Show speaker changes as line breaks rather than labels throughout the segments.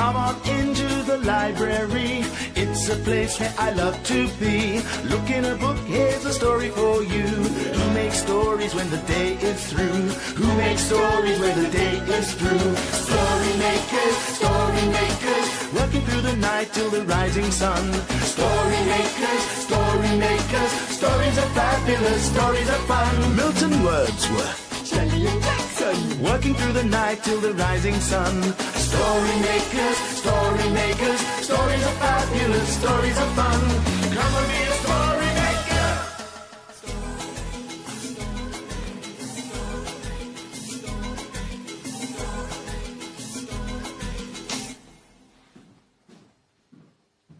Come on into the library. It's a place where I love to be. Look in a book, here's a story for you. Who makes stories when the day is through? Who makes stories when the day is through? Story makers, working through the night till the rising sun. Story makers, stories are fabulous, stories are fun. Milton Wordsworth, Shelley and Jackson, working through the night till the rising sun. Story makers, stories are fabulous, stories are fun. Come and be a story maker.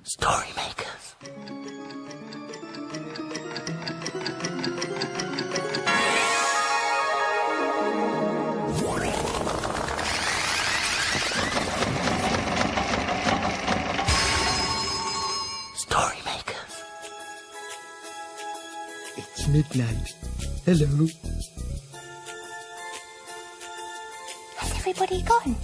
Story makers.
It's midnight. Hello.
Has everybody gone?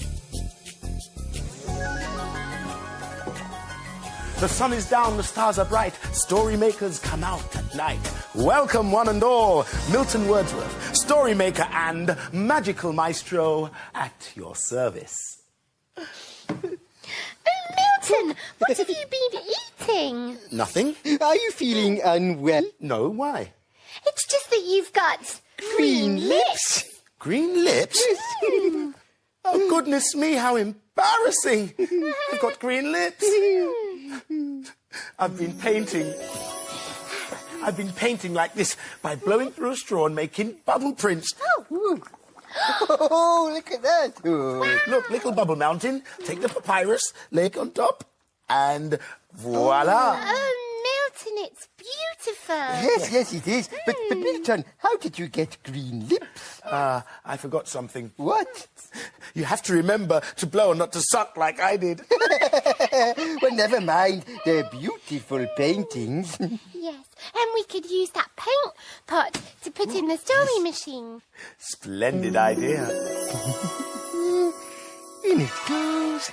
The sun is down, the stars are bright. Story makers come out at night. Welcome one and all. Milton Wordsworth, story maker and magical maestro at your service.
Milton, what have you been eating?
Nothing?
Are you feeling unwell?
No, why?
It's just that you've got
Green lips?
Green lips? Oh, goodness me, how embarrassing. I've got green lips. I've been painting like this by blowing through a straw and making bubble prints.
Oh, look at that. Oh.
Look, little bubble mountain. Take the papyrus, lay it on top, and voila.
Milton, it's beautiful.
Yes, it is. But Milton, how did you get green lips?
I forgot something.
What?
You have to remember to blow and not to suck like I did.
Well, never mind. They're beautiful paintings.
Yes, and we could use that paint pot to put in the story machine.
Splendid idea.
In it goes.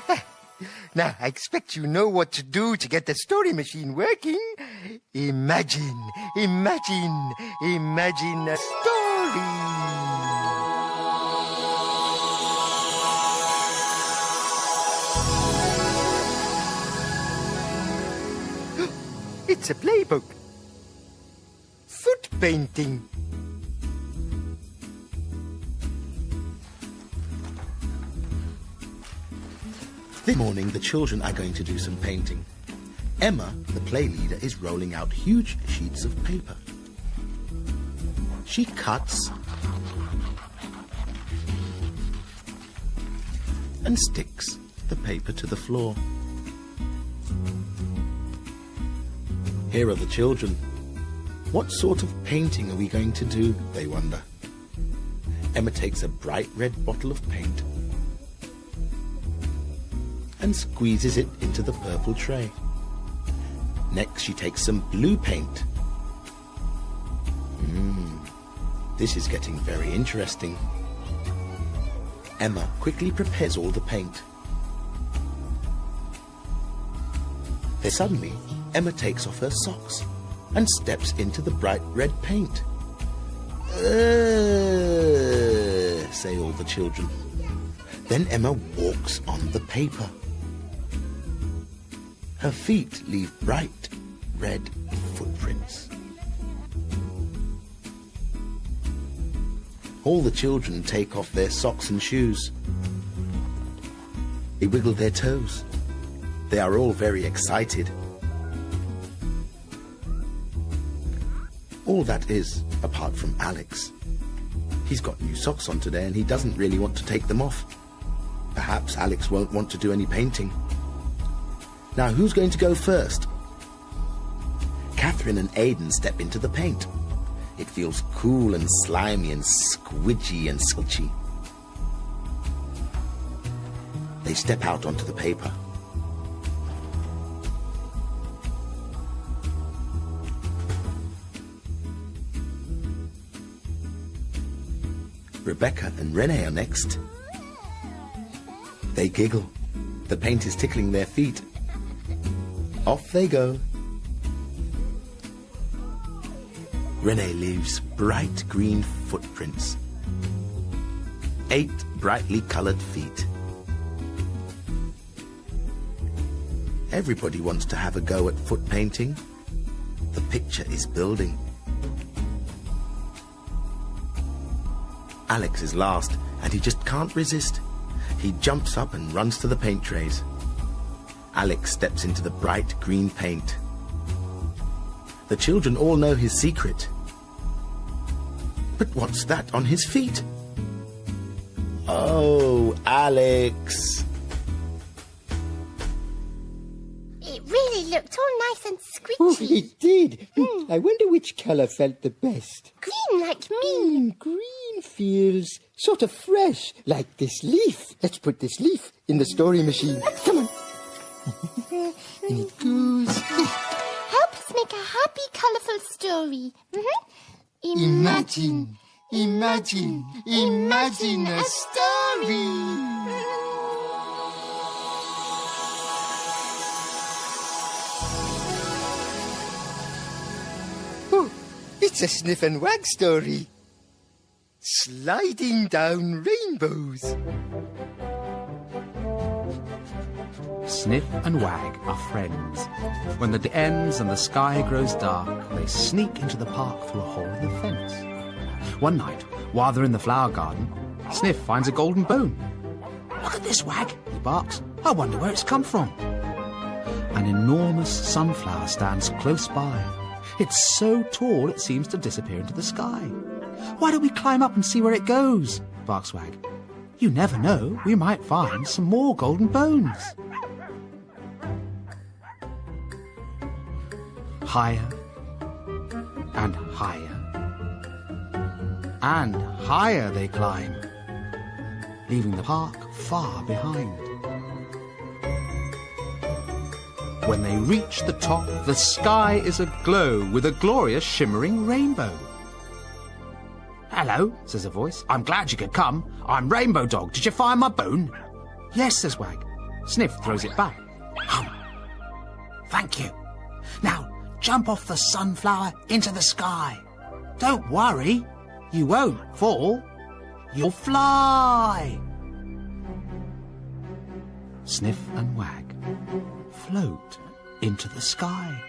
Now, I expect you know what to do to get the story machine working. Imagine a story. It's a playbook. Footpainting.
This morning, the children are going to do some painting. Emma, the play leader, is rolling out huge sheets of paper. She cuts and sticks the paper to the floor. Here are the children. What sort of painting are we going to do, they wonder. Emma takes a bright red bottle of paint and squeezes it into the purple tray. Next, she takes some blue paint. This is getting very interesting. Emma quickly prepares all the paint. Then suddenly, Emma takes off her socks and steps into the bright red paint. Say all the children. Then Emma walks on the paper. Her feet leave bright red footprints. All the children take off their socks and shoes. They wiggle their toes. They are all very excited. All that is, apart from Alex. He's got new socks on today and he doesn't really want to take them off. Perhaps Alex won't want to do any painting. Now, who's going to go first? Catherine and Aidan step into the paint. It feels cool and slimy and squidgy and squelchy. They step out onto the paper. Rebecca and Renee are next. They giggle. The paint is tickling their feet. Off they go. Renee leaves bright green footprints. 8 brightly coloured feet. Everybody wants to have a go at foot painting. The picture is building. Alex is last, and he just can't resist. He jumps up and runs to the paint trays. Alex steps into the bright green paint. The children all know his secret. But what's that on his feet? Oh, Alex!
It really looked all nice and
Oh,
squidgy.
it did. I wonder which colour felt the best.
Green like me.
Green feels sort of fresh, like this leaf. Let's put this leaf in the story machine. Come on. In it goes.
Help us make a happy, colourful story.
Imagine a story. Oh, it's a Sniff and Wag story. Sliding down rainbows.
Sniff and Wag are friends. When the day ends and the sky grows dark, they sneak into the park through a hole in the fence. One night, while they're in the flower garden, Sniff finds a golden bone. "Look at this, Wag," he barks. "I wonder where it's come from." An enormous sunflower stands close by. It's so tall it seems to disappear into the sky. "Why don't we climb up and see where it goes?" barks Wag. "You never know, we might find some more golden bones." Higher and higher and higher they climb, leaving the park far behind. When they reach the top, the sky is aglow with a glorious shimmering rainbow. "Hello," says a voice. "I'm glad you could come. I'm Rainbow Dog. Did you find my bone?" "Yes," says Wag. Sniff throws it back. "Hum. Thank you. Now, jump off the sunflower into the sky. Don't worry, you won't fall. You'll fly." Sniff and Wag float into the sky.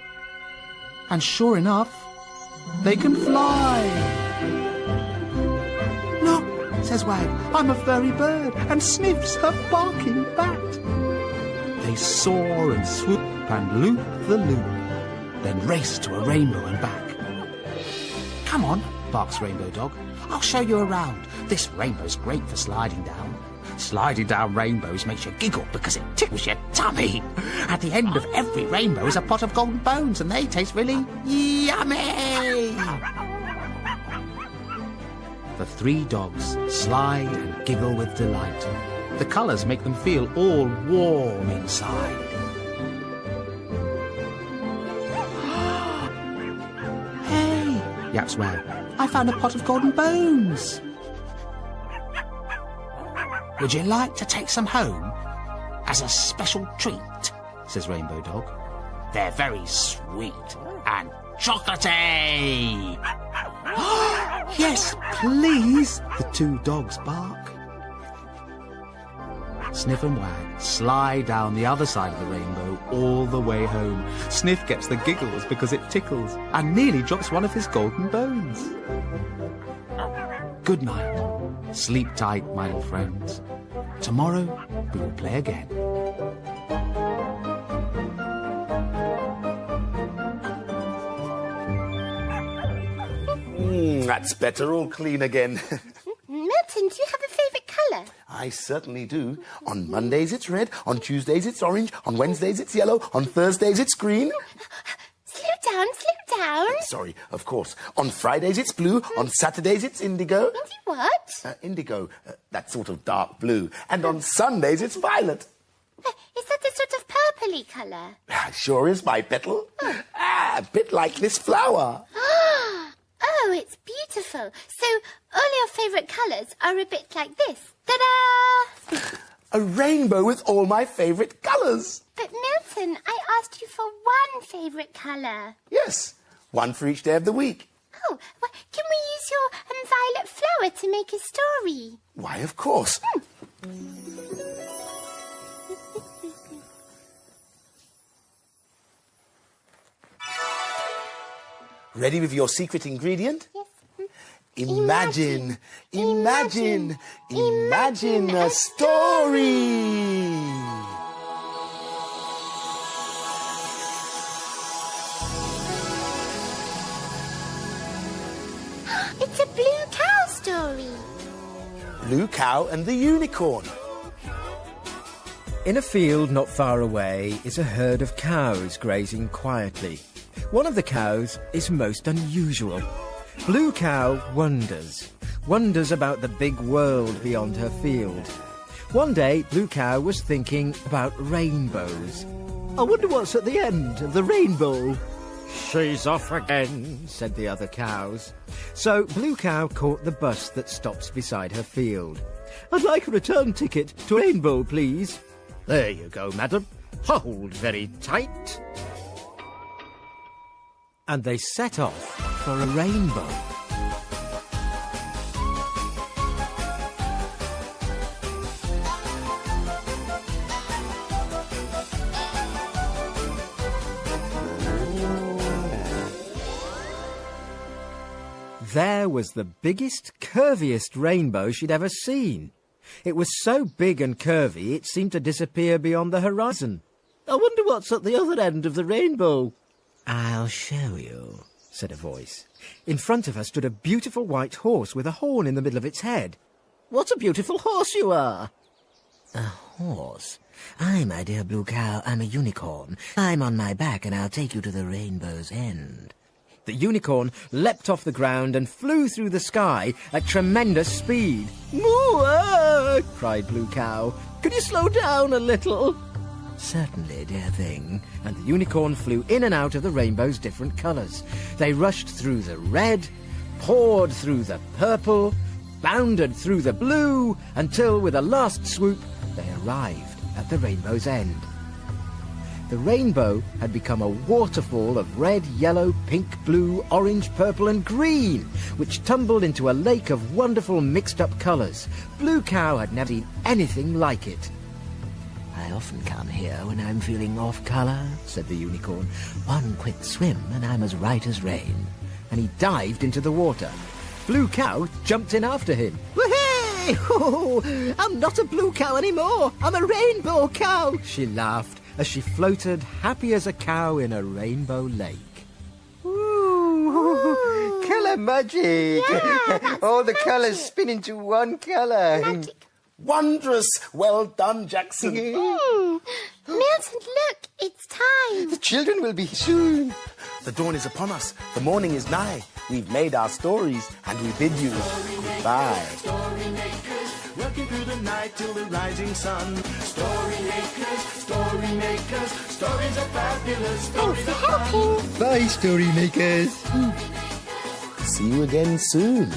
And sure enough, they can fly. "Look," says Wag, "I'm a furry bird, and Sniff's a barking bat." They soar and swoop and loop the loop, then race to a rainbow and back. "Come on," barks Rainbow Dog. "I'll show you around. This rainbow's great for sliding down. Sliding down rainbows makes you giggle because it tickles your tummy. At the end of every rainbow is a pot of golden bones, and they taste really yummy." The 3 dogs slide and giggle with delight. The colours make them feel all warm inside. "Hey," yaps Wag, "I found a pot of golden bones. Would you like to take some home as a special treat?" says Rainbow Dog. "They're very sweet and chocolatey." "Yes, please," the 2 dogs bark. Sniff and Wag slide down the other side of the rainbow all the way home. Sniff gets the giggles because it tickles and nearly drops one of his golden bones. Good night. Sleep tight, my little friends. Tomorrow we will play again.
That's better, all clean again.
Milton, do you have a favourite colour?
I certainly do. On Mondays it's red, on Tuesdays it's orange, on Wednesdays it's yellow, on Thursdays it's green.
Slow down, slow down.
Sorry, of course. On Fridays it's blue, on Saturdays it's indigo.
Indy what?
Indigo, that sort of dark blue. And on Sundays it's violet.
Is that a sort of purpley colour?
Sure is, my petal. A bit like this flower.
Oh, it's beautiful. So all your favourite colours are a bit like this. Ta-da!
A rainbow with all my favourite colours.
But Milton, I asked you for one favourite colour.
Yes, one for each day of the week.
Oh, well, can we use your violet flower to make a story?
Why, of course. Ready with your secret ingredient?
Yes.
Imagine a story.
It's a blue cow story.
Blue Cow and the Unicorn.
In a field not far away is a herd of cows grazing quietly. One of the cows is most unusual. Blue Cow wonders about the big world beyond her field. One day, Blue Cow was thinking about rainbows.
I wonder what's at the end of the rainbow.
She's off again, said the other cows. So Blue Cow caught the bus that stops beside her field.
I'd like a return ticket to Rainbow, please.
There you go, madam. Hold very tight. And they set off for a rainbow. There was the biggest, curviest rainbow she'd ever seen. It was so big and curvy it seemed to disappear beyond the horizon.
I wonder what's at the other end of the rainbow.
I'll show you, said a voice. In front of her stood a beautiful white horse with a horn in the middle of its head.
What a beautiful horse you are.
A horse? I, my dear Blue Cow, I'm a unicorn. I'm on my back and I'll take you to the rainbow's end.
The unicorn leapt off the ground and flew through the sky at tremendous speed.
Moo! Cried Blue Cow. Could you slow down a little?
Certainly, dear thing.
And the unicorn flew in and out of the rainbow's different colours. They rushed through the red, poured through the purple, bounded through the blue, until with a last swoop they arrived at the rainbow's end. The rainbow had become a waterfall of red, yellow, pink, blue, orange, purple and green, which tumbled into a lake of wonderful mixed-up colours. Blue Cow had never seen anything like it.
I often come here when I'm feeling off colour, said the unicorn. One quick swim and I'm as right as rain.
And he dived into the water. Blue Cow jumped in after him.
Hey! Oh, I'm not a blue cow anymore. I'm a rainbow cow.
She laughed as she floated happy as a cow in a rainbow lake.
Ooh, colour magic.
Yeah,
all the colours spin into one colour.
Magic.
Wondrous! Well done, Jackson.
Milton, look, it's time.
The children will be soon.
The dawn is upon us. The morning is nigh. We've made our stories, and we bid you goodbye.
Story makers, working through the night till the rising sun. Story makers, stories are fabulous. Stories are fun.
Bye, story makers.
See you again soon.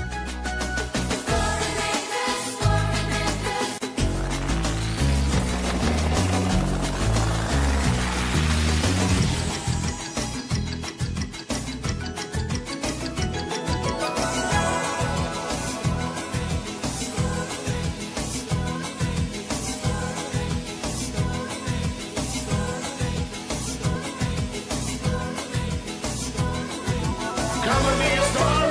Come and be a story.